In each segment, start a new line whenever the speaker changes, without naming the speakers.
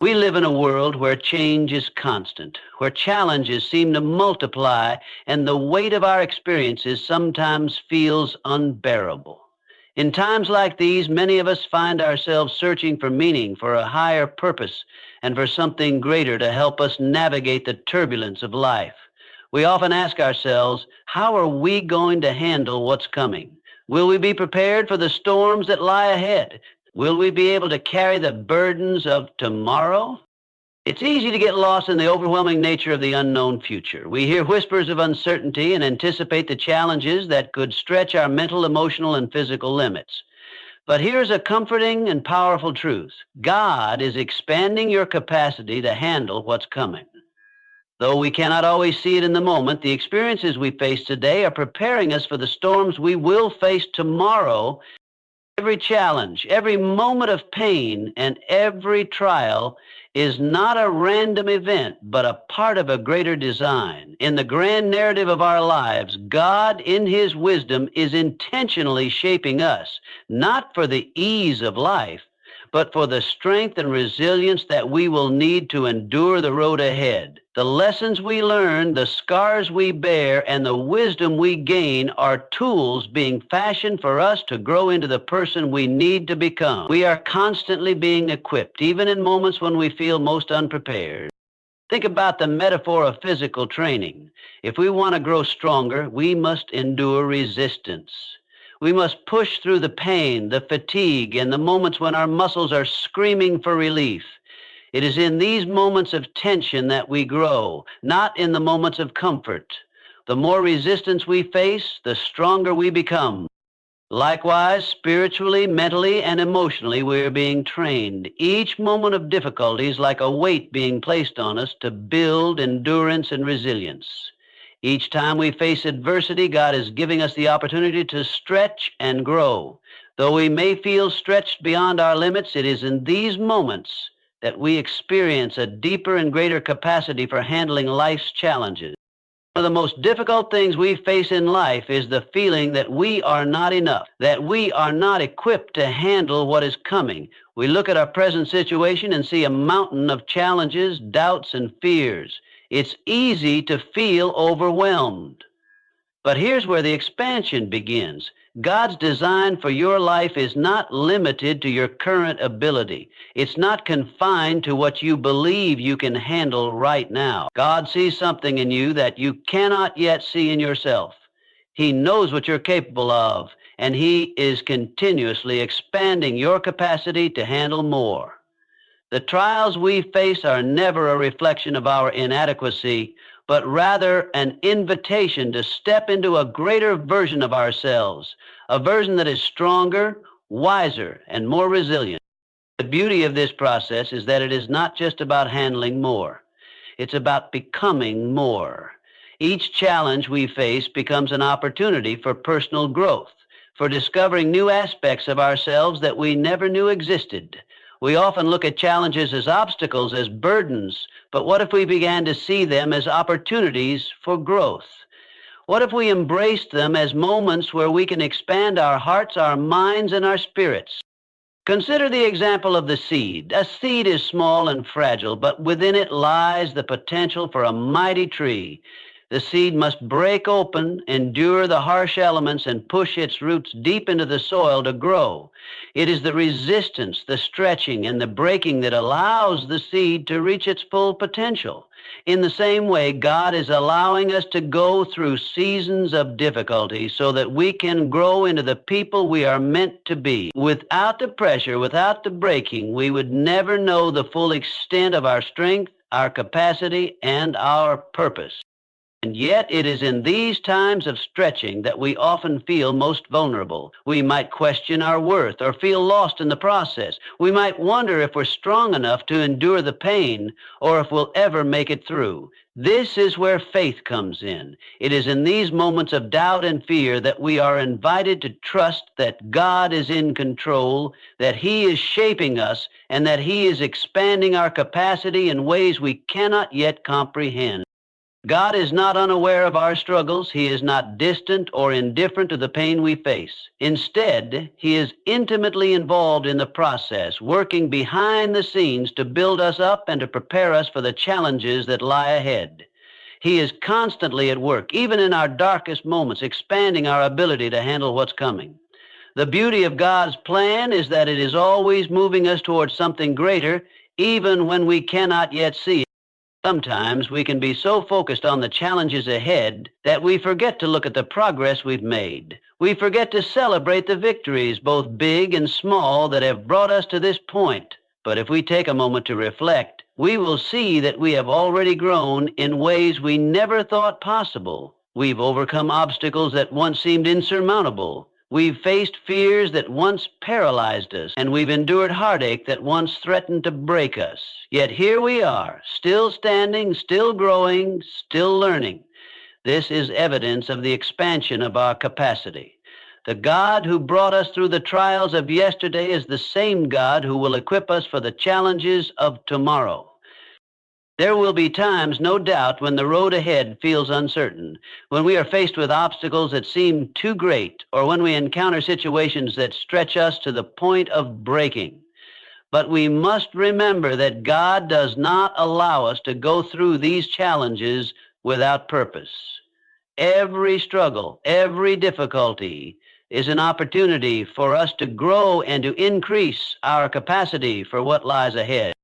We live in a world where change is constant, where challenges seem to multiply, and the weight of our experiences sometimes feels unbearable. In times like these, many of us find ourselves searching for meaning, for a higher purpose, and for something greater to help us navigate the turbulence of life. We often ask ourselves, how are we going to handle what's coming? Will we be prepared for the storms that lie ahead? Will we be able to carry the burdens of tomorrow? It's easy to get lost in the overwhelming nature of the unknown future. We hear whispers of uncertainty and anticipate the challenges that could stretch our mental, emotional, and physical limits. But here's a comforting and powerful truth. God is expanding your capacity to handle what's coming. Though we cannot always see it in the moment, the experiences we face today are preparing us for the storms we will face tomorrow. Every challenge, every moment of pain, and every trial is not a random event, but a part of a greater design. In the grand narrative of our lives, God, in His wisdom, is intentionally shaping us, not for the ease of life, but for the strength and resilience that we will need to endure the road ahead. The lessons we learn, the scars we bear, and the wisdom we gain are tools being fashioned for us to grow into the person we need to become. We are constantly being equipped, even in moments when we feel most unprepared. Think about the metaphor of physical training. If we want to grow stronger, we must endure resistance. We must push through the pain, the fatigue, and the moments when our muscles are screaming for relief. It is in these moments of tension that we grow, not in the moments of comfort. The more resistance we face, the stronger we become. Likewise, spiritually, mentally, and emotionally, we are being trained. Each moment of difficulty is like a weight being placed on us to build endurance and resilience. Each time we face adversity, God is giving us the opportunity to stretch and grow. Though we may feel stretched beyond our limits, it is in these moments that we experience a deeper and greater capacity for handling life's challenges. One of the most difficult things we face in life is the feeling that we are not enough, that we are not equipped to handle what is coming. We look at our present situation and see a mountain of challenges, doubts, and fears. It's easy to feel overwhelmed. But here's where the expansion begins. God's design for your life is not limited to your current ability. It's not confined to what you believe you can handle right now. God sees something in you that you cannot yet see in yourself. He knows what you're capable of, and He is continuously expanding your capacity to handle more. The trials we face are never a reflection of our inadequacy, but rather an invitation to step into a greater version of ourselves, a version that is stronger, wiser, and more resilient. The beauty of this process is that it is not just about handling more. It's about becoming more. Each challenge we face becomes an opportunity for personal growth, for discovering new aspects of ourselves that we never knew existed. We often look at challenges as obstacles, as burdens, but what if we began to see them as opportunities for growth? What if we embraced them as moments where we can expand our hearts, our minds, and our spirits? Consider the example of the seed. A seed is small and fragile, but within it lies the potential for a mighty tree. The seed must break open, endure the harsh elements, and push its roots deep into the soil to grow. It is the resistance, the stretching, and the breaking that allows the seed to reach its full potential. In the same way, God is allowing us to go through seasons of difficulty so that we can grow into the people we are meant to be. Without the pressure, without the breaking, we would never know the full extent of our strength, our capacity, and our purpose. And yet it is in these times of stretching that we often feel most vulnerable. We might question our worth or feel lost in the process. We might wonder if we're strong enough to endure the pain or if we'll ever make it through. This is where faith comes in. It is in these moments of doubt and fear that we are invited to trust that God is in control, that He is shaping us, and that He is expanding our capacity in ways we cannot yet comprehend. God is not unaware of our struggles. He is not distant or indifferent to the pain we face. Instead, He is intimately involved in the process, working behind the scenes to build us up and to prepare us for the challenges that lie ahead. He is constantly at work, even in our darkest moments, expanding our ability to handle what's coming. The beauty of God's plan is that it is always moving us towards something greater, even when we cannot yet see it. Sometimes we can be so focused on the challenges ahead that we forget to look at the progress we've made. We forget to celebrate the victories, both big and small, that have brought us to this point. But if we take a moment to reflect, we will see that we have already grown in ways we never thought possible. We've overcome obstacles that once seemed insurmountable. We've faced fears that once paralyzed us, and we've endured heartache that once threatened to break us. Yet here we are, still standing, still growing, still learning. This is evidence of the expansion of our capacity. The God who brought us through the trials of yesterday is the same God who will equip us for the challenges of tomorrow. There will be times, no doubt, when the road ahead feels uncertain, when we are faced with obstacles that seem too great, or when we encounter situations that stretch us to the point of breaking. But we must remember that God does not allow us to go through these challenges without purpose. Every struggle, every difficulty is an opportunity for us to grow and to increase our capacity for what lies ahead.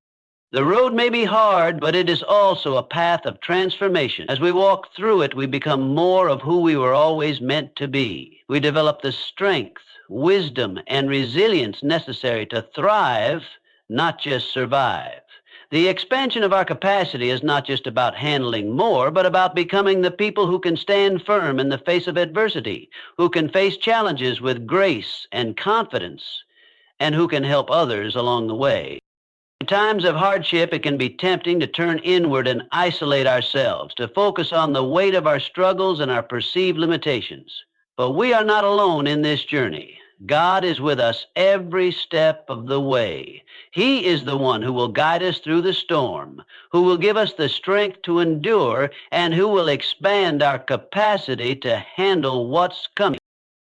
The road may be hard, but it is also a path of transformation. As we walk through it, we become more of who we were always meant to be. We develop the strength, wisdom, and resilience necessary to thrive, not just survive. The expansion of our capacity is not just about handling more, but about becoming the people who can stand firm in the face of adversity, who can face challenges with grace and confidence, and who can help others along the way. In times of hardship, it can be tempting to turn inward and isolate ourselves, to focus on the weight of our struggles and our perceived limitations. But we are not alone in this journey. God is with us every step of the way. He is the one who will guide us through the storm, who will give us the strength to endure, and who will expand our capacity to handle what's coming.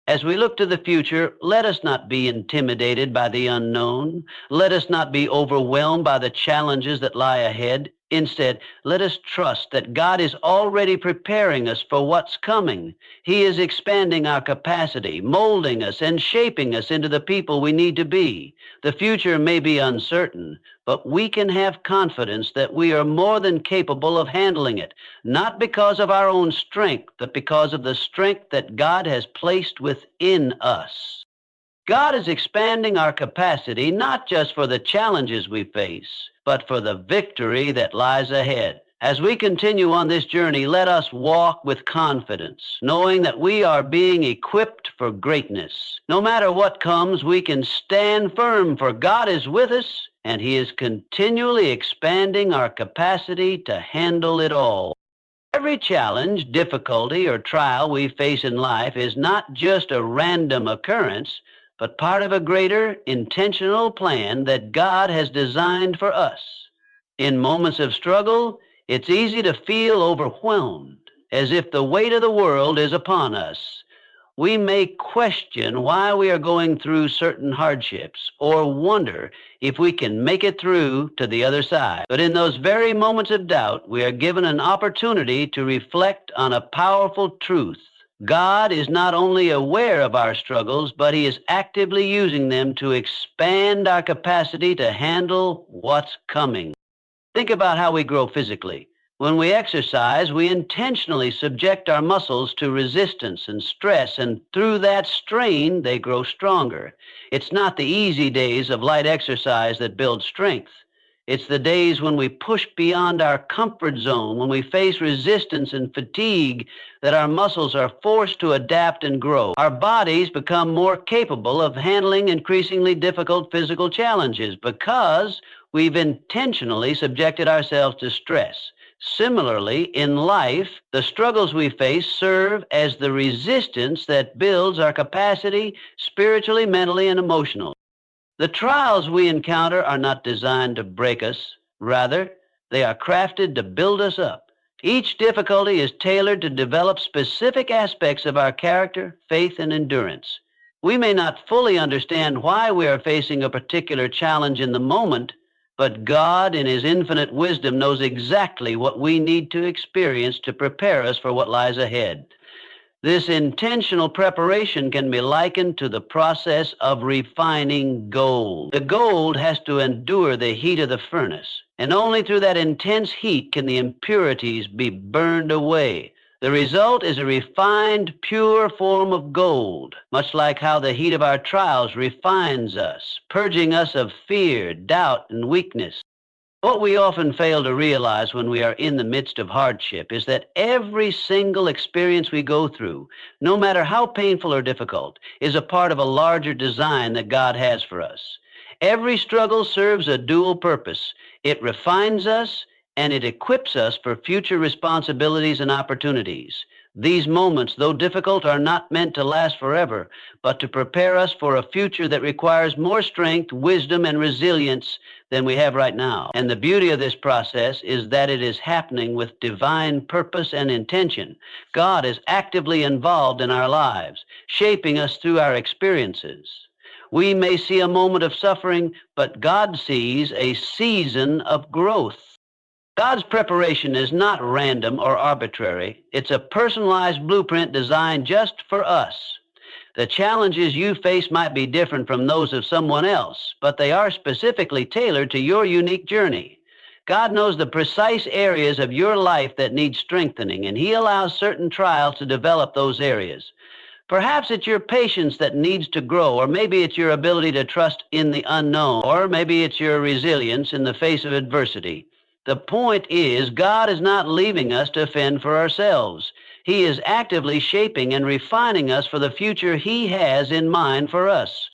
As we look to the future, let us not be intimidated by the unknown. Let us not be overwhelmed by the challenges that lie ahead. Instead, let us trust that God is already preparing us for what's coming. He is expanding our capacity, molding us, and shaping us into the people we need to be. The future may be uncertain, but we can have confidence that we are more than capable of handling it, not because of our own strength, but because of the strength that God has placed within us. God is expanding our capacity not just for the challenges we face, but for the victory that lies ahead. As we continue on this journey, let us walk with confidence, knowing that we are being equipped for greatness. No matter what comes, we can stand firm, for God is with us, and He is continually expanding our capacity to handle it all. Every challenge, difficulty, or trial we face in life is not just a random occurrence, but part of a greater, intentional plan that God has designed for us. In moments of struggle, it's easy to feel overwhelmed, as if the weight of the world is upon us. We may question why we are going through certain hardships, or wonder if we can make it through to the other side. But in those very moments of doubt, we are given an opportunity to reflect on a powerful truth. God is not only aware of our struggles, but He is actively using them to expand our capacity to handle what's coming. Think about how we grow physically. When we exercise, we intentionally subject our muscles to resistance and stress, and through that strain, they grow stronger. It's not the easy days of light exercise that build strength. It's the days when we push beyond our comfort zone, when we face resistance and fatigue, that our muscles are forced to adapt and grow. Our bodies become more capable of handling increasingly difficult physical challenges because we've intentionally subjected ourselves to stress. Similarly, in life, the struggles we face serve as the resistance that builds our capacity spiritually, mentally, and emotionally. The trials we encounter are not designed to break us. Rather, they are crafted to build us up. Each difficulty is tailored to develop specific aspects of our character, faith, and endurance. We may not fully understand why we are facing a particular challenge in the moment, but God, in His infinite wisdom, knows exactly what we need to experience to prepare us for what lies ahead. This intentional preparation can be likened to the process of refining gold. The gold has to endure the heat of the furnace, and only through that intense heat can the impurities be burned away. The result is a refined, pure form of gold, much like how the heat of our trials refines us, purging us of fear, doubt, and weakness. What we often fail to realize when we are in the midst of hardship is that every single experience we go through, no matter how painful or difficult, is a part of a larger design that God has for us. Every struggle serves a dual purpose. It refines us and it equips us for future responsibilities and opportunities. These moments, though difficult, are not meant to last forever, but to prepare us for a future that requires more strength, wisdom, and resilience than we have right now. And the beauty of this process is that it is happening with divine purpose and intention. God is actively involved in our lives, shaping us through our experiences. We may see a moment of suffering, but God sees a season of growth. God's preparation is not random or arbitrary. It's a personalized blueprint designed just for us. The challenges you face might be different from those of someone else, but they are specifically tailored to your unique journey. God knows the precise areas of your life that need strengthening, and He allows certain trials to develop those areas. Perhaps it's your patience that needs to grow, or maybe it's your ability to trust in the unknown, or maybe it's your resilience in the face of adversity. The point is, God is not leaving us to fend for ourselves. He is actively shaping and refining us for the future He has in mind for us.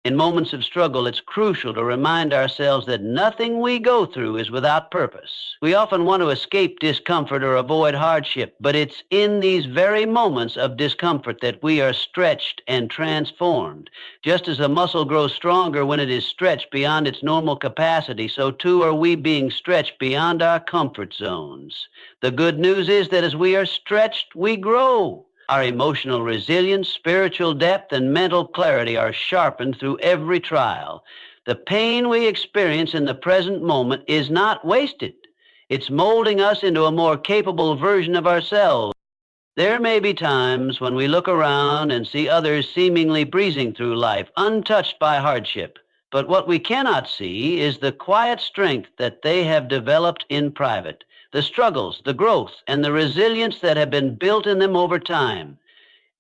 In moments of struggle, it's crucial to remind ourselves that nothing we go through is without purpose. We often want to escape discomfort or avoid hardship, but it's in these very moments of discomfort that we are stretched and transformed. Just as a muscle grows stronger when it is stretched beyond its normal capacity, so too are we being stretched beyond our comfort zones. The good news is that as we are stretched, we grow. Our emotional resilience, spiritual depth, and mental clarity are sharpened through every trial. The pain we experience in the present moment is not wasted. It's molding us into a more capable version of ourselves. There may be times when we look around and see others seemingly breezing through life, untouched by hardship. But what we cannot see is the quiet strength that they have developed in private, the struggles, the growth, and the resilience that have been built in them over time.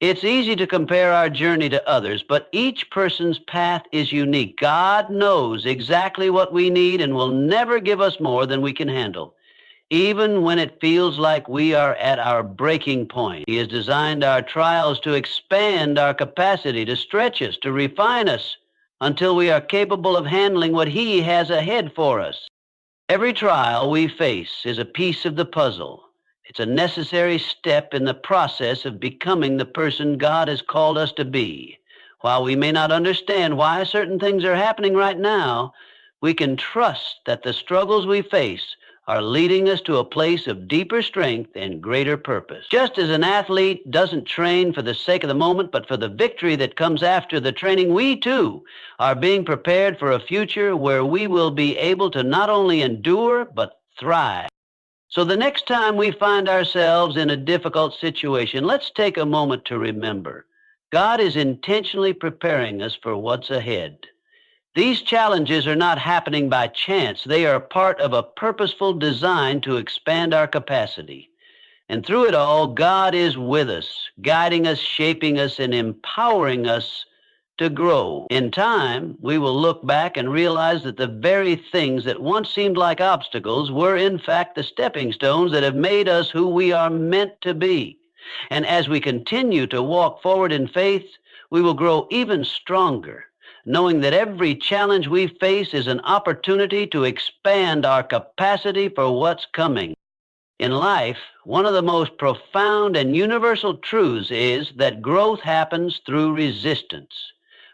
It's easy to compare our journey to others, but each person's path is unique. God knows exactly what we need and will never give us more than we can handle. Even when it feels like we are at our breaking point, He has designed our trials to expand our capacity, to stretch us, to refine us, until we are capable of handling what He has ahead for us. Every trial we face is a piece of the puzzle. It's a necessary step in the process of becoming the person God has called us to be. While we may not understand why certain things are happening right now, we can trust that the struggles we face are leading us to a place of deeper strength and greater purpose. Just as an athlete doesn't train for the sake of the moment, but for the victory that comes after the training, we too are being prepared for a future where we will be able to not only endure, but thrive. So the next time we find ourselves in a difficult situation, let's take a moment to remember, God is intentionally preparing us for what's ahead. These challenges are not happening by chance. They are part of a purposeful design to expand our capacity. And through it all, God is with us, guiding us, shaping us, and empowering us to grow. In time, we will look back and realize that the very things that once seemed like obstacles were, in fact, the stepping stones that have made us who we are meant to be. And as we continue to walk forward in faith, we will grow even stronger, knowing that every challenge we face is an opportunity to expand our capacity for what's coming. In life, one of the most profound and universal truths is that growth happens through resistance.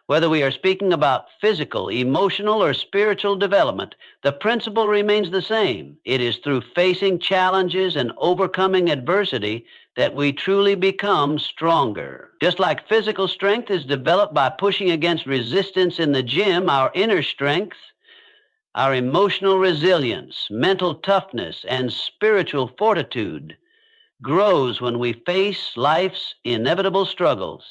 Whether we are speaking about physical, emotional, or spiritual development, the principle remains the same. It is through facing challenges and overcoming adversity that we truly become stronger. Just like physical strength is developed by pushing against resistance in the gym, our inner strength, our emotional resilience, mental toughness, and spiritual fortitude grows when we face life's inevitable struggles.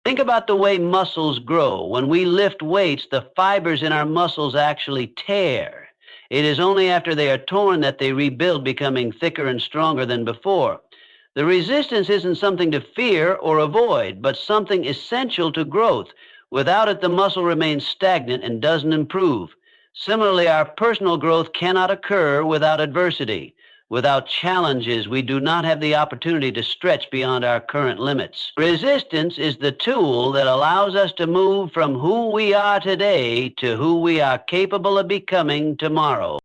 Think about the way muscles grow. When we lift weights, the fibers in our muscles actually tear. It is only after they are torn that they rebuild, becoming thicker and stronger than before. The resistance isn't something to fear or avoid, but something essential to growth. Without it, the muscle remains stagnant and doesn't improve. Similarly, our personal growth cannot occur without adversity. Without challenges, we do not have the opportunity to stretch beyond our current limits. Resistance is the tool that allows us to move from who we are today to who we are capable of becoming tomorrow.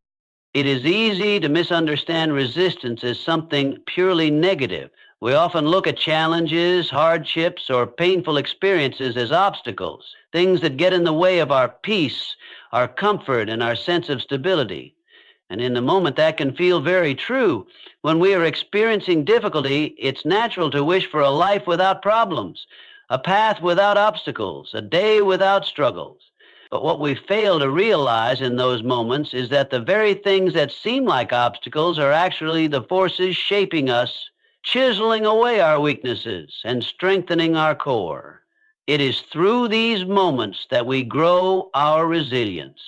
It is easy to misunderstand resistance as something purely negative. We often look at challenges, hardships, or painful experiences as obstacles, things that get in the way of our peace, our comfort, and our sense of stability. And in the moment, that can feel very true. When we are experiencing difficulty, it's natural to wish for a life without problems, a path without obstacles, a day without struggles. But what we fail to realize in those moments is that the very things that seem like obstacles are actually the forces shaping us, chiseling away our weaknesses and strengthening our core. It is through these moments that we grow our resilience.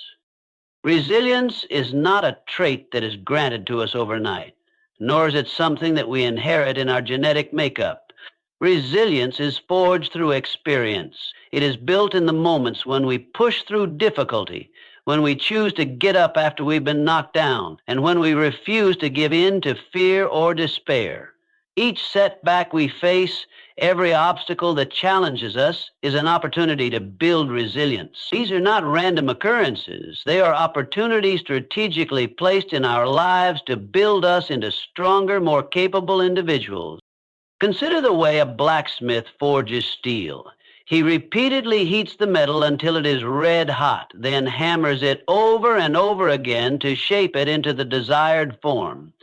Resilience is not a trait that is granted to us overnight, nor is it something that we inherit in our genetic makeup. Resilience is forged through experience. It is built in the moments when we push through difficulty, when we choose to get up after we've been knocked down, and when we refuse to give in to fear or despair. Each setback we face, every obstacle that challenges us, is an opportunity to build resilience. These are not random occurrences. They are opportunities strategically placed in our lives to build us into stronger, more capable individuals. Consider the way a blacksmith forges steel. He repeatedly heats the metal until it is red hot, then hammers it over and over again to shape it into the desired form.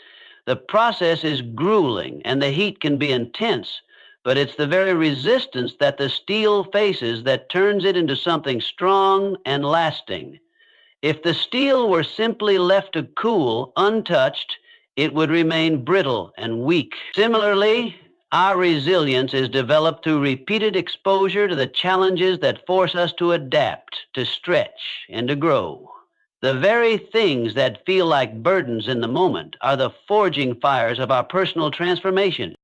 The process is grueling and the heat can be intense, but it's the very resistance that the steel faces that turns it into something strong and lasting. If the steel were simply left to cool, untouched, it would remain brittle and weak. Similarly, our resilience is developed through repeated exposure to the challenges that force us to adapt, to stretch, and to grow. The very things that feel like burdens in the moment are the forging fires of our personal transformation.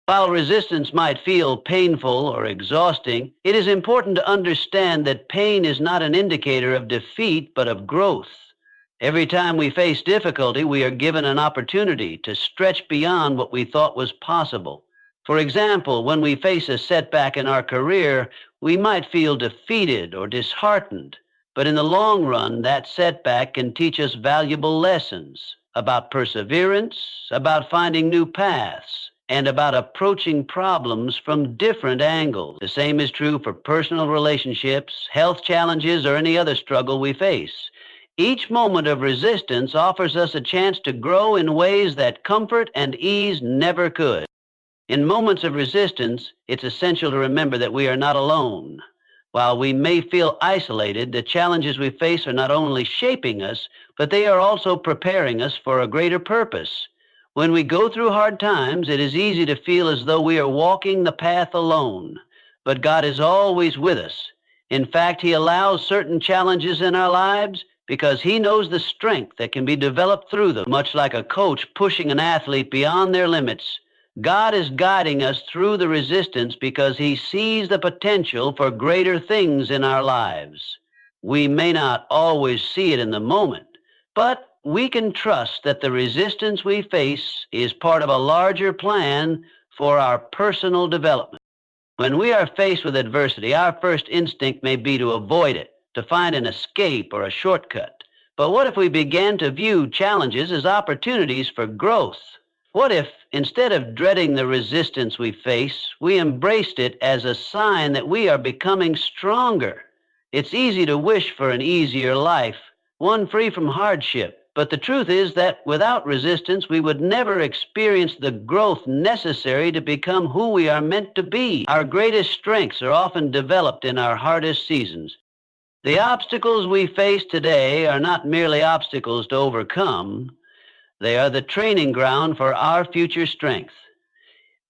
While resistance might feel painful or exhausting, it is important to understand that pain is not an indicator of defeat, but of growth. Every time we face difficulty, we are given an opportunity to stretch beyond what we thought was possible. For example, when we face a setback in our career, we might feel defeated or disheartened. But in the long run, that setback can teach us valuable lessons about perseverance, about finding new paths, and about approaching problems from different angles. The same is true for personal relationships, health challenges, or any other struggle we face. Each moment of resistance offers us a chance to grow in ways that comfort and ease never could. In moments of resistance, it's essential to remember that we are not alone. While we may feel isolated, the challenges we face are not only shaping us, but they are also preparing us for a greater purpose. When we go through hard times, it is easy to feel as though we are walking the path alone. But God is always with us. In fact, He allows certain challenges in our lives because He knows the strength that can be developed through them. Much like a coach pushing an athlete beyond their limits, God is guiding us through the resistance because He sees the potential for greater things in our lives. We may not always see it in the moment, but we can trust that the resistance we face is part of a larger plan for our personal development. When we are faced with adversity, our first instinct may be to avoid it, to find an escape or a shortcut. But what if we began to view challenges as opportunities for growth? What if, instead of dreading the resistance we face, we embraced it as a sign that we are becoming stronger? It's easy to wish for an easier life, one free from hardship. But the truth is that without resistance, we would never experience the growth necessary to become who we are meant to be. Our greatest strengths are often developed in our hardest seasons. The obstacles we face today are not merely obstacles to overcome. They are the training ground for our future strength.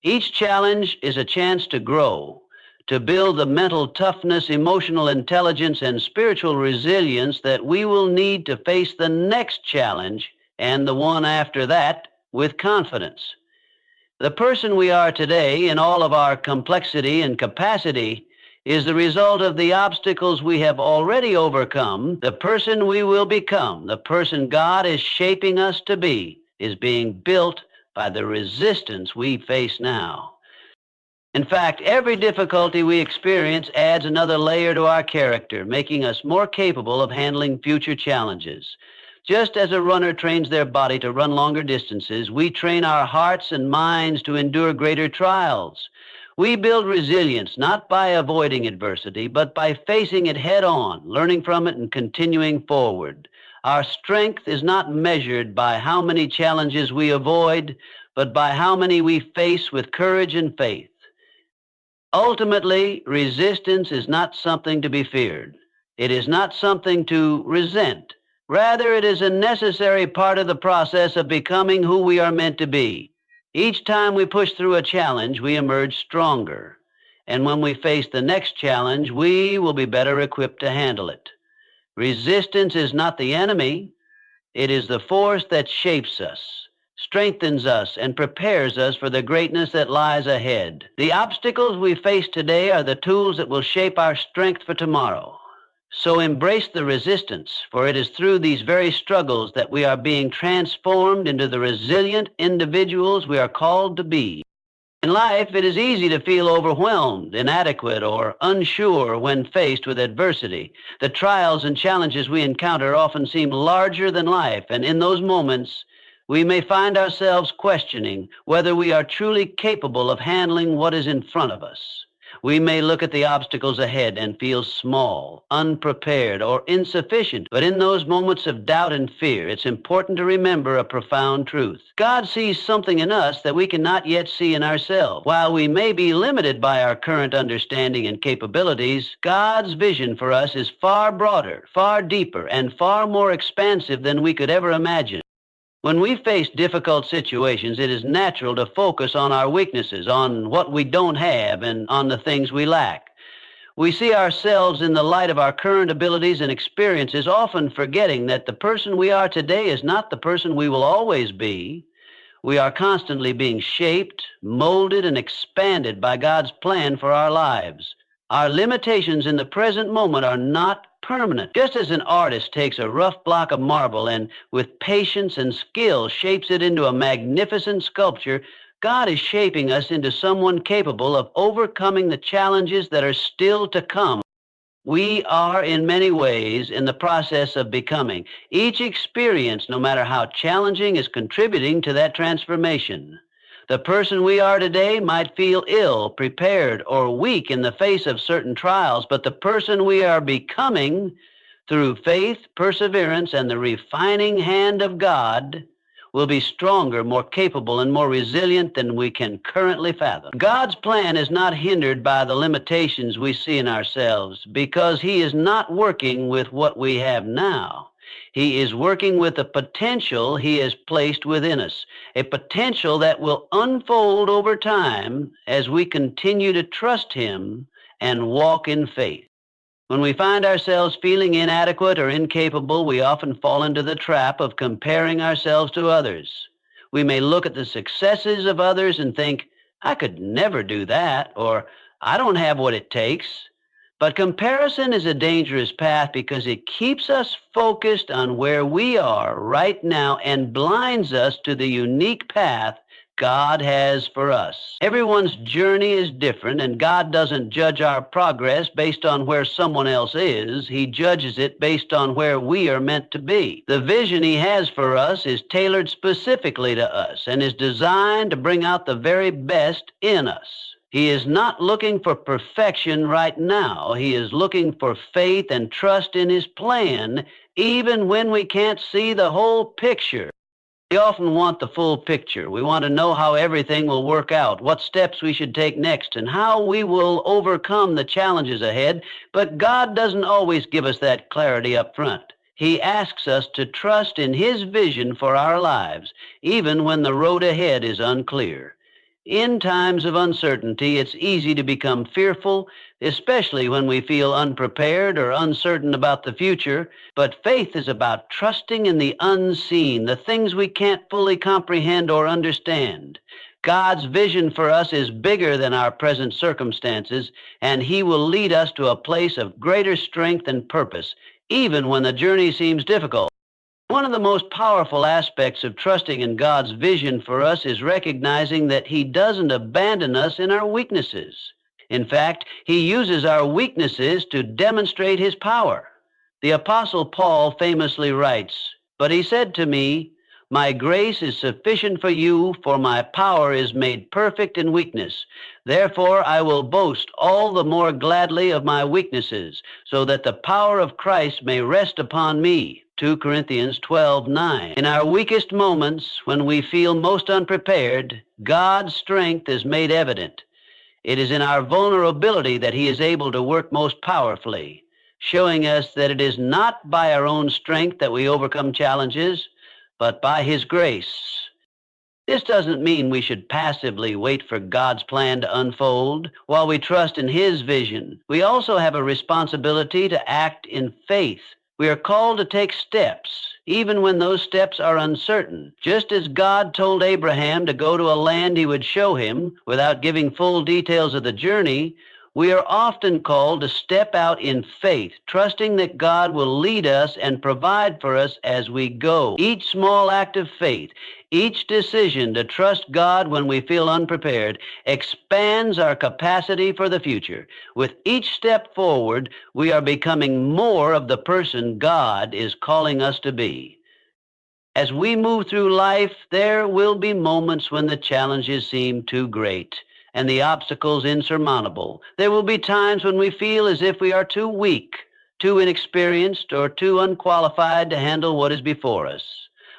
Each challenge is a chance to grow, to build the mental toughness, emotional intelligence, and spiritual resilience that we will need to face the next challenge and the one after that with confidence. The person we are today, in all of our complexity and capacity, is the result of the obstacles we have already overcome. The person we will become, the person God is shaping us to be, is being built by the resistance we face now. In fact, every difficulty we experience adds another layer to our character, making us more capable of handling future challenges. Just as a runner trains their body to run longer distances, we train our hearts and minds to endure greater trials. We build resilience not by avoiding adversity, but by facing it head on, learning from it, and continuing forward. Our strength is not measured by how many challenges we avoid, but by how many we face with courage and faith. Ultimately, resistance is not something to be feared. It is not something to resent. Rather, it is a necessary part of the process of becoming who we are meant to be. Each time we push through a challenge, we emerge stronger. And when we face the next challenge, we will be better equipped to handle it. Resistance is not the enemy. It is the force that shapes us, strengthens us, and prepares us for the greatness that lies ahead. The obstacles we face today are the tools that will shape our strength for tomorrow. So embrace the resistance, for it is through these very struggles that we are being transformed into the resilient individuals we are called to be. In life, it is easy to feel overwhelmed, inadequate, or unsure when faced with adversity. The trials and challenges we encounter often seem larger than life, and in those moments, we may find ourselves questioning whether we are truly capable of handling what is in front of us. We may look at the obstacles ahead and feel small, unprepared, or insufficient. But in those moments of doubt and fear, it's important to remember a profound truth. God sees something in us that we cannot yet see in ourselves. While we may be limited by our current understanding and capabilities, God's vision for us is far broader, far deeper, and far more expansive than we could ever imagine. When we face difficult situations, it is natural to focus on our weaknesses, on what we don't have, and on the things we lack. We see ourselves in the light of our current abilities and experiences, often forgetting that the person we are today is not the person we will always be. We are constantly being shaped, molded, and expanded by God's plan for our lives. Our limitations in the present moment are not permanent. Just as an artist takes a rough block of marble and with patience and skill shapes it into a magnificent sculpture, God is shaping us into someone capable of overcoming the challenges that are still to come. We are, in many ways, in the process of becoming. Each experience, no matter how challenging, is contributing to that transformation. The person we are today might feel ill, prepared, or weak in the face of certain trials, but the person we are becoming, through faith, perseverance, and the refining hand of God, will be stronger, more capable, and more resilient than we can currently fathom. God's plan is not hindered by the limitations we see in ourselves, because He is not working with what we have now. He is working with the potential He has placed within us, a potential that will unfold over time as we continue to trust Him and walk in faith. When we find ourselves feeling inadequate or incapable, we often fall into the trap of comparing ourselves to others. We may look at the successes of others and think, I could never do that, or I don't have what it takes. But comparison is a dangerous path because it keeps us focused on where we are right now and blinds us to the unique path God has for us. Everyone's journey is different, and God doesn't judge our progress based on where someone else is. He judges it based on where we are meant to be. The vision He has for us is tailored specifically to us and is designed to bring out the very best in us. He is not looking for perfection right now. He is looking for faith and trust in His plan, even when we can't see the whole picture. We often want the full picture. We want to know how everything will work out, what steps we should take next, and how we will overcome the challenges ahead, but God doesn't always give us that clarity up front. He asks us to trust in His vision for our lives, even when the road ahead is unclear. In times of uncertainty, it's easy to become fearful, especially when we feel unprepared or uncertain about the future. But faith is about trusting in the unseen, the things we can't fully comprehend or understand. God's vision for us is bigger than our present circumstances, and He will lead us to a place of greater strength and purpose, even when the journey seems difficult. One of the most powerful aspects of trusting in God's vision for us is recognizing that He doesn't abandon us in our weaknesses. In fact, He uses our weaknesses to demonstrate His power. The Apostle Paul famously writes, "But He said to me, 'My grace is sufficient for you, for my power is made perfect in weakness. Therefore I will boast all the more gladly of my weaknesses, so that the power of Christ may rest upon me.'" 2 Corinthians 12:9. In our weakest moments, when we feel most unprepared, God's strength is made evident. It is in our vulnerability that He is able to work most powerfully, showing us that it is not by our own strength that we overcome challenges, but by His grace. This doesn't mean we should passively wait for God's plan to unfold while we trust in His vision. We also have a responsibility to act in faith. We are called to take steps, even when those steps are uncertain. Just as God told Abraham to go to a land He would show him without giving full details of the journey, we are often called to step out in faith, trusting that God will lead us and provide for us as we go. Each small act of faith, each decision to trust God when we feel unprepared, expands our capacity for the future. With each step forward, we are becoming more of the person God is calling us to be. As we move through life, there will be moments when the challenges seem too great and the obstacles insurmountable. There will be times when we feel as if we are too weak, too inexperienced, or too unqualified to handle what is before us.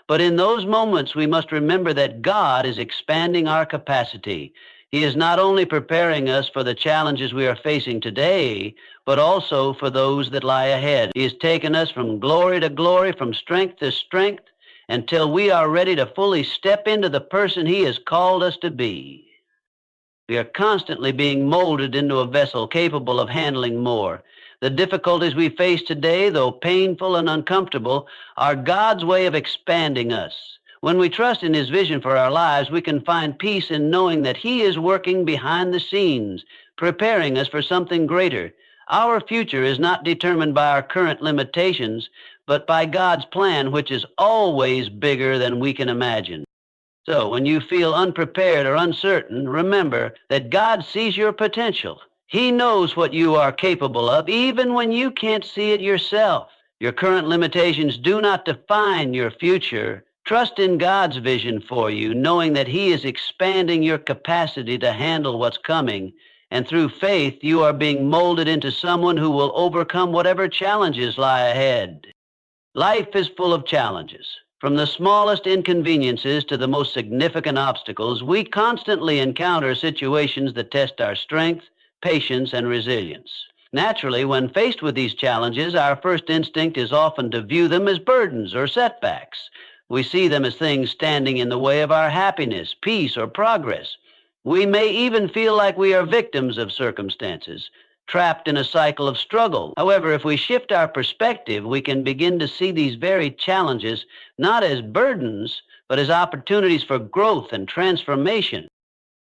But in those moments, we must remember that God is expanding our capacity. He is not only preparing us for the challenges we are facing today, but also for those that lie ahead. He has taken us from glory to glory, from strength to strength, until we are ready to fully step into the person He has called us to be. We are constantly being molded into a vessel capable of handling more. The difficulties we face today, though painful and uncomfortable, are God's way of expanding us. When we trust in His vision for our lives, we can find peace in knowing that He is working behind the scenes, preparing us for something greater. Our future is not determined by our current limitations, but by God's plan, which is always bigger than we can imagine. So when you feel unprepared or uncertain, remember that God sees your potential. He knows what you are capable of, even when you can't see it yourself. Your current limitations do not define your future. Trust in God's vision for you, knowing that He is expanding your capacity to handle what's coming. And through faith, you are being molded into someone who will overcome whatever challenges lie ahead. Life is full of challenges. From the smallest inconveniences to the most significant obstacles, we constantly encounter situations that test our strength, patience, and resilience. Naturally, when faced with these challenges, our first instinct is often to view them as burdens or setbacks. We see them as things standing in the way of our happiness, peace, or progress. We may even feel like we are victims of circumstances, trapped in a cycle of struggle. However, if we shift our perspective, we can begin to see these very challenges not as burdens, but as opportunities for growth and transformation.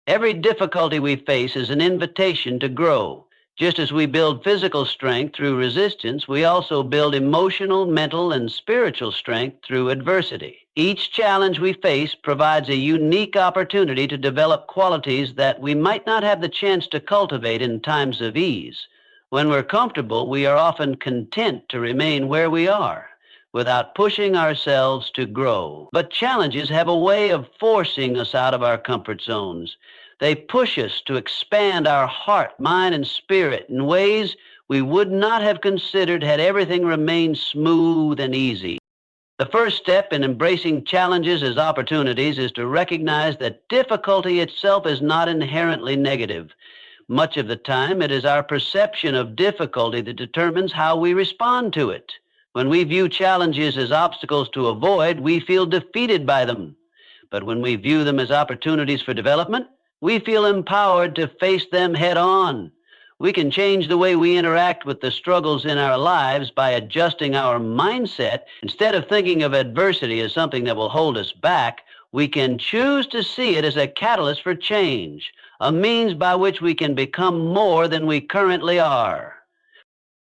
Every difficulty we face is an invitation to grow. Just as we build physical strength through resistance, we also build emotional, mental, and spiritual strength through adversity. Each challenge we face provides a unique opportunity to develop qualities that we might not have the chance to cultivate in times of ease. When we're comfortable, we are often content to remain where we are, without pushing ourselves to grow. But challenges have a way of forcing us out of our comfort zones. They push us to expand our heart, mind, and spirit in ways we would not have considered had everything remained smooth and easy. The first step in embracing challenges as opportunities is to recognize that difficulty itself is not inherently negative. Much of the time, it is our perception of difficulty that determines how we respond to it. When we view challenges as obstacles to avoid, we feel defeated by them. But when we view them as opportunities for development, we feel empowered to face them head on. We can change the way we interact with the struggles in our lives by adjusting our mindset. Instead of thinking of adversity as something that will hold us back, we can choose to see it as a catalyst for change, a means by which we can become more than we currently are.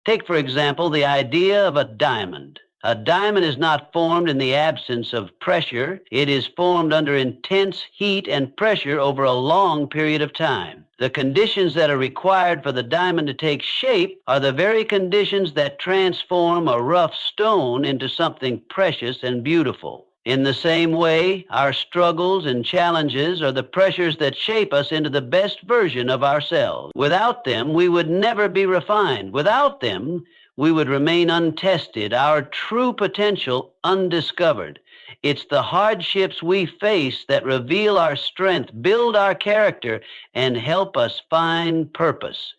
Take, for example, the idea of a diamond. A diamond is not formed in the absence of pressure. It is formed under intense heat and pressure over a long period of time. The conditions that are required for the diamond to take shape are the very conditions that transform a rough stone into something precious and beautiful. In the same way, our struggles and challenges are the pressures that shape us into the best version of ourselves. Without them, we would never be refined. Without them, we would remain untested, our true potential undiscovered. It's the hardships we face that reveal our strength, build our character, and help us find purpose.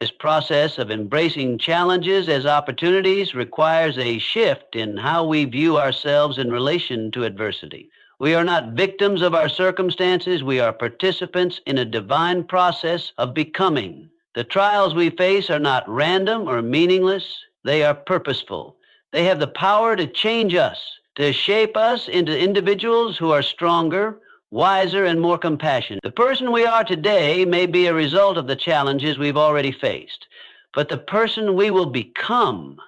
This process of embracing challenges as opportunities requires a shift in how we view ourselves in relation to adversity. We are not victims of our circumstances. We are participants in a divine process of becoming. The trials we face are not random or meaningless. They are purposeful. They have the power to change us, to shape us into individuals who are stronger, wiser, and more compassionate. The person we are today may be a result of the challenges we've already faced, but the person we will become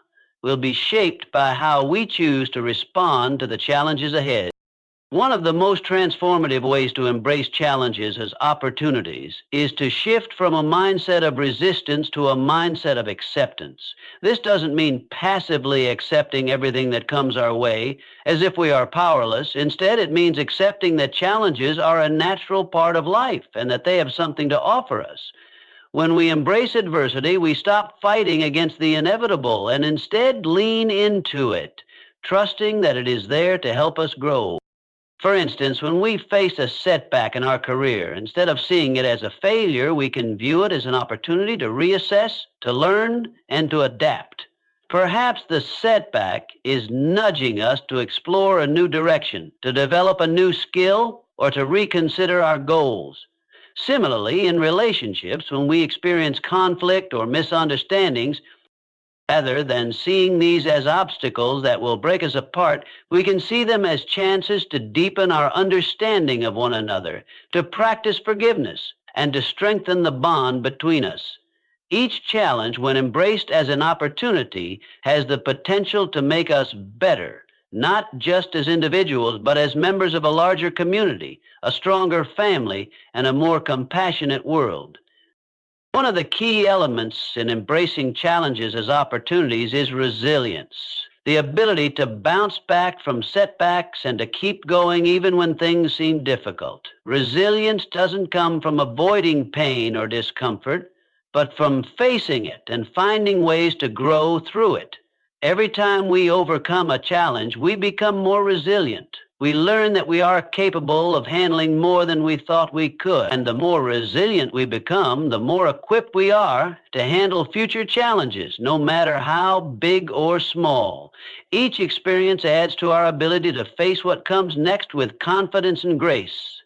will be shaped by how we choose to respond to the challenges ahead. One of the most transformative ways to embrace challenges as opportunities is to shift from a mindset of resistance to a mindset of acceptance. This doesn't mean passively accepting everything that comes our way as if we are powerless. Instead, it means accepting that challenges are a natural part of life and that they have something to offer us. When we embrace adversity, we stop fighting against the inevitable and instead lean into it, trusting that it is there to help us grow. For instance, when we face a setback in our career, instead of seeing it as a failure, we can view it as an opportunity to reassess, to learn, and to adapt. Perhaps the setback is nudging us to explore a new direction, to develop a new skill, or to reconsider our goals. Similarly, in relationships, when we experience conflict or misunderstandings, rather than seeing these as obstacles that will break us apart, we can see them as chances to deepen our understanding of one another, to practice forgiveness, and to strengthen the bond between us. Each challenge, when embraced as an opportunity, has the potential to make us better, not just as individuals, but as members of a larger community, a stronger family, and a more compassionate world. One of the key elements in embracing challenges as opportunities is resilience, the ability to bounce back from setbacks and to keep going even when things seem difficult. Resilience doesn't come from avoiding pain or discomfort, but from facing it and finding ways to grow through it. Every time we overcome a challenge, we become more resilient. We learn that we are capable of handling more than we thought we could. And the more resilient we become, the more equipped we are to handle future challenges, no matter how big or small. Each experience adds to our ability to face what comes next with confidence and grace.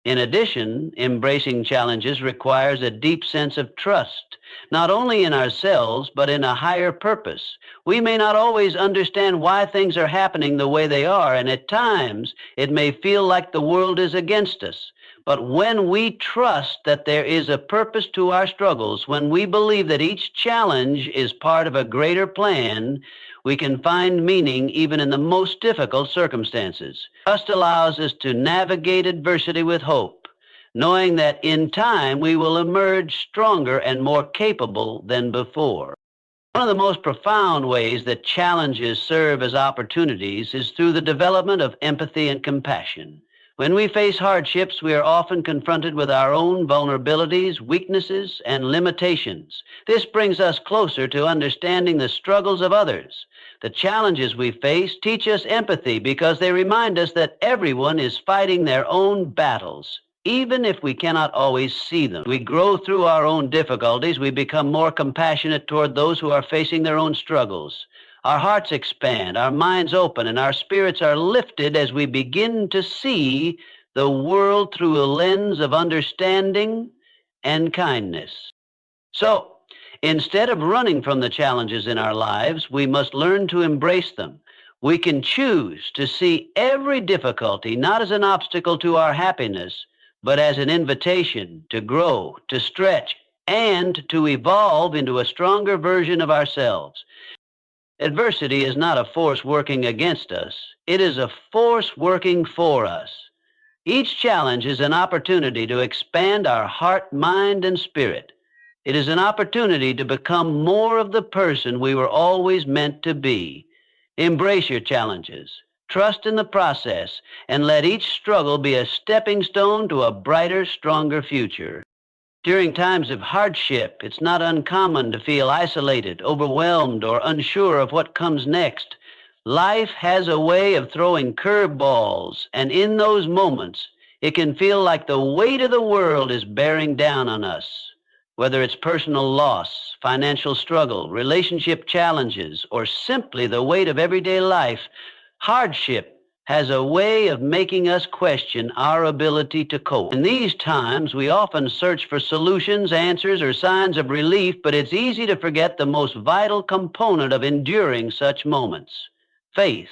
In addition, embracing challenges requires a deep sense of trust, not only in ourselves, but in a higher purpose. We may not always understand why things are happening the way they are, and at times it may feel like the world is against us. But when we trust that there is a purpose to our struggles, when we believe that each challenge is part of a greater plan, we can find meaning even in the most difficult circumstances. Trust allows us to navigate adversity with hope, knowing that in time we will emerge stronger and more capable than before. One of the most profound ways that challenges serve as opportunities is through the development of empathy and compassion. When we face hardships, we are often confronted with our own vulnerabilities, weaknesses, and limitations. This brings us closer to understanding the struggles of others. The challenges we face teach us empathy because they remind us that everyone is fighting their own battles, even if we cannot always see them. We grow through our own difficulties. We become more compassionate toward those who are facing their own struggles. Our hearts expand, our minds open, and our spirits are lifted as we begin to see the world through a lens of understanding and kindness. So, instead of running from the challenges in our lives, we must learn to embrace them. We can choose to see every difficulty not as an obstacle to our happiness, but as an invitation to grow, to stretch, and to evolve into a stronger version of ourselves. Adversity is not a force working against us. It is a force working for us. Each challenge is an opportunity to expand our heart, mind, and spirit. It is an opportunity to become more of the person we were always meant to be. Embrace your challenges. Trust in the process, and let each struggle be a stepping stone to a brighter, stronger future. During times of hardship, it's not uncommon to feel isolated, overwhelmed, or unsure of what comes next. Life has a way of throwing curveballs, and in those moments, it can feel like the weight of the world is bearing down on us. Whether it's personal loss, financial struggle, relationship challenges, or simply the weight of everyday life, hardship has a way of making us question our ability to cope. In these times, we often search for solutions, answers, or signs of relief, but it's easy to forget the most vital component of enduring such moments: faith.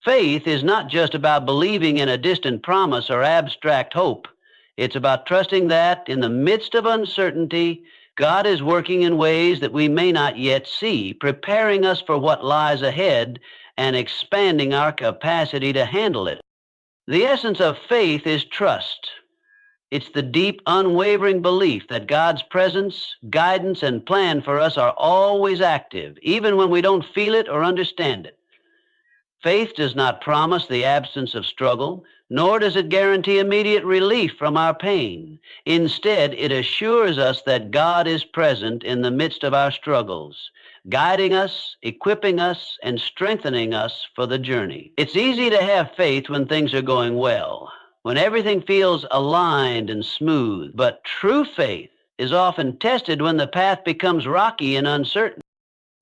Faith is not just about believing in a distant promise or abstract hope. It's about trusting that, in the midst of uncertainty, God is working in ways that we may not yet see, preparing us for what lies ahead and expanding our capacity to handle it. The essence of faith is trust. It's the deep, unwavering belief that God's presence, guidance, and plan for us are always active, even when we don't feel it or understand it. Faith does not promise the absence of struggle, nor does it guarantee immediate relief from our pain. Instead, it assures us that God is present in the midst of our struggles, guiding us, equipping us, and strengthening us for the journey. It's easy to have faith when things are going well, when everything feels aligned and smooth, but true faith is often tested when the path becomes rocky and uncertain.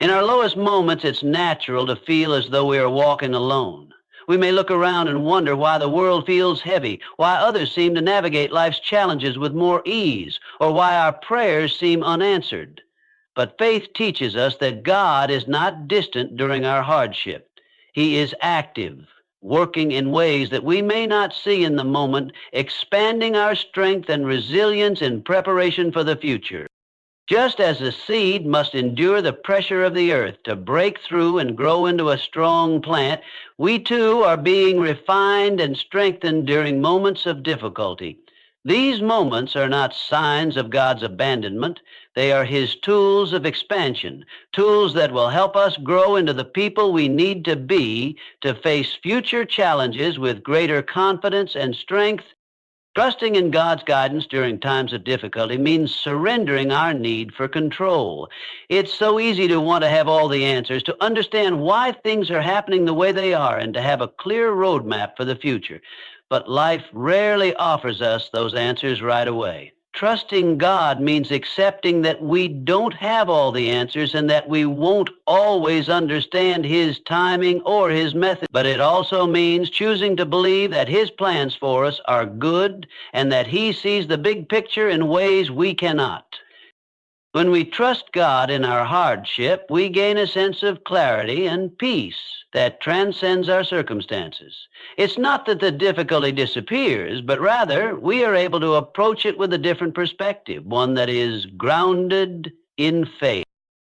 In our lowest moments, it's natural to feel as though we are walking alone. We may look around and wonder why the world feels heavy, why others seem to navigate life's challenges with more ease, or why our prayers seem unanswered. But faith teaches us that God is not distant during our hardship. He is active, working in ways that we may not see in the moment, expanding our strength and resilience in preparation for the future. Just as a seed must endure the pressure of the earth to break through and grow into a strong plant, we too are being refined and strengthened during moments of difficulty. These moments are not signs of God's abandonment. They are His tools of expansion, tools that will help us grow into the people we need to be to face future challenges with greater confidence and strength. Trusting in God's guidance during times of difficulty means surrendering our need for control. It's so easy to want to have all the answers, to understand why things are happening the way they are, and to have a clear roadmap for the future. But life rarely offers us those answers right away. Trusting God means accepting that we don't have all the answers and that we won't always understand His timing or His method. But it also means choosing to believe that His plans for us are good and that He sees the big picture in ways we cannot. When we trust God in our hardship, we gain a sense of clarity and peace that transcends our circumstances. It's not that the difficulty disappears, but rather we are able to approach it with a different perspective, one that is grounded in faith.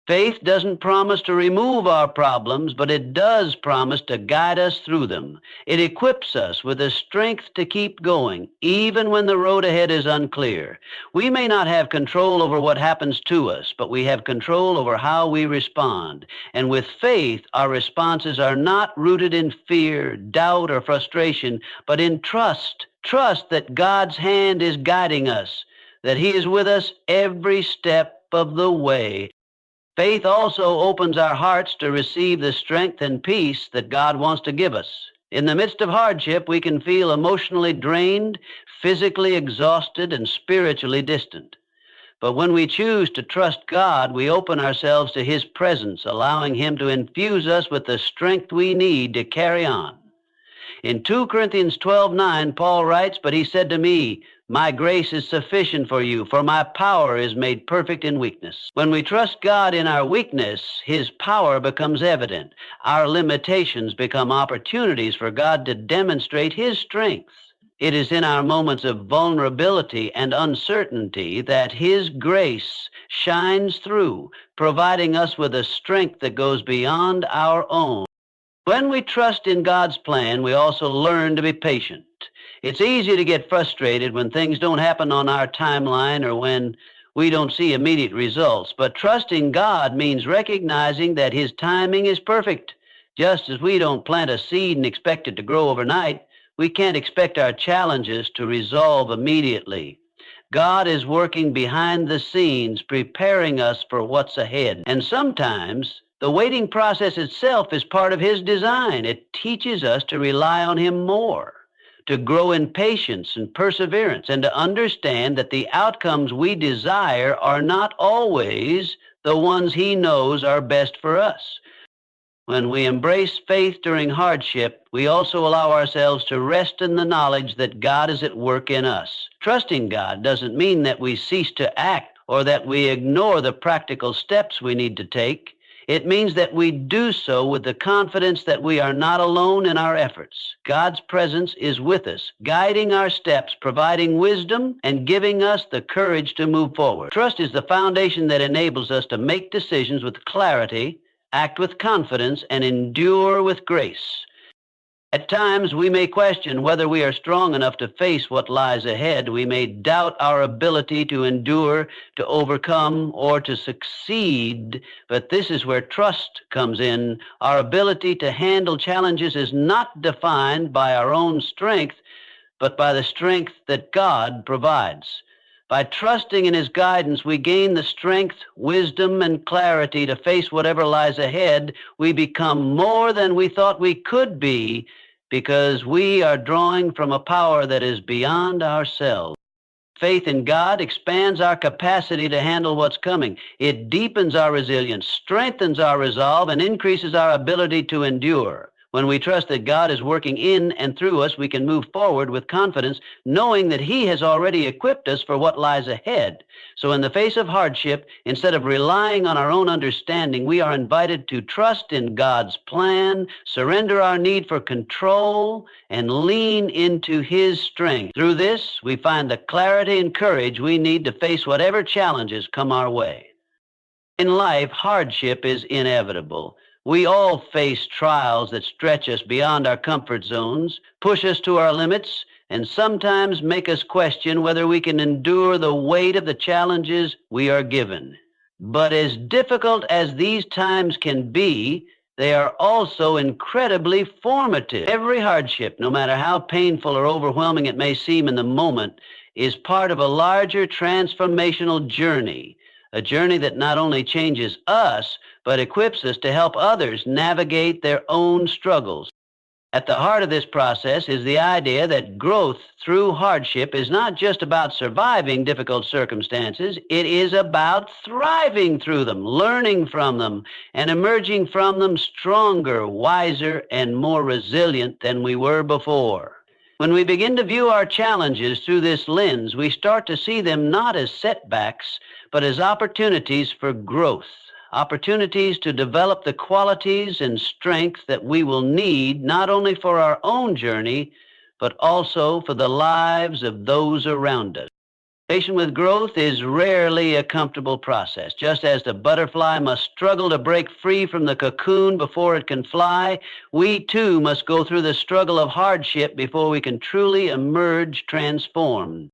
Faith doesn't promise to remove our problems, but it does promise to guide us through them. It equips us with the strength to keep going, even when the road ahead is unclear. We may not have control over what happens to us, but we have control over how we respond. And with faith, our responses are not rooted in fear, doubt, or frustration, but in trust. Trust that God's hand is guiding us, that He is with us every step of the way. Faith also opens our hearts to receive the strength and peace that God wants to give us. In the midst of hardship, we can feel emotionally drained, physically exhausted, and spiritually distant. But when we choose to trust God, we open ourselves to His presence, allowing Him to infuse us with the strength we need to carry on. In 2 Corinthians 12:9, Paul writes, "But He said to me, my grace is sufficient for you, for my power is made perfect in weakness." When we trust God in our weakness, His power becomes evident. Our limitations become opportunities for God to demonstrate His strength. It is in our moments of vulnerability and uncertainty that His grace shines through, providing us with a strength that goes beyond our own. When we trust in God's plan, we also learn to be patient. It's easy to get frustrated when things don't happen on our timeline or when we don't see immediate results. But trusting God means recognizing that His timing is perfect. Just as we don't plant a seed and expect it to grow overnight, we can't expect our challenges to resolve immediately. God is working behind the scenes, preparing us for what's ahead. And sometimes the waiting process itself is part of His design. It teaches us to rely on Him more, to grow in patience and perseverance, and to understand that the outcomes we desire are not always the ones He knows are best for us. When we embrace faith during hardship, we also allow ourselves to rest in the knowledge that God is at work in us. Trusting God doesn't mean that we cease to act or that we ignore the practical steps we need to take. It means that we do so with the confidence that we are not alone in our efforts. God's presence is with us, guiding our steps, providing wisdom, and giving us the courage to move forward. Trust is the foundation that enables us to make decisions with clarity, act with confidence, and endure with grace. At times, we may question whether we are strong enough to face what lies ahead. We may doubt our ability to endure, to overcome, or to succeed. But this is where trust comes in. Our ability to handle challenges is not defined by our own strength, but by the strength that God provides. By trusting in His guidance, we gain the strength, wisdom, and clarity to face whatever lies ahead. We become more than we thought we could be because we are drawing from a power that is beyond ourselves. Faith in God expands our capacity to handle what's coming. It deepens our resilience, strengthens our resolve, and increases our ability to endure. When we trust that God is working in and through us, we can move forward with confidence, knowing that He has already equipped us for what lies ahead. So in the face of hardship, instead of relying on our own understanding, we are invited to trust in God's plan, surrender our need for control, and lean into His strength. Through this, we find the clarity and courage we need to face whatever challenges come our way. In life, hardship is inevitable. We all face trials that stretch us beyond our comfort zones, push us to our limits, and sometimes make us question whether we can endure the weight of the challenges we are given. But as difficult as these times can be, they are also incredibly formative. Every hardship, no matter how painful or overwhelming it may seem in the moment, is part of a larger transformational journey, a journey that not only changes us, but equips us to help others navigate their own struggles. At the heart of this process is the idea that growth through hardship is not just about surviving difficult circumstances, it is about thriving through them, learning from them, and emerging from them stronger, wiser, and more resilient than we were before. When we begin to view our challenges through this lens, we start to see them not as setbacks, but as opportunities for growth, opportunities to develop the qualities and strength that we will need not only for our own journey, but also for the lives of those around us. Patient with growth is rarely a comfortable process. Just as the butterfly must struggle to break free from the cocoon before it can fly, we too must go through the struggle of hardship before we can truly emerge transformed.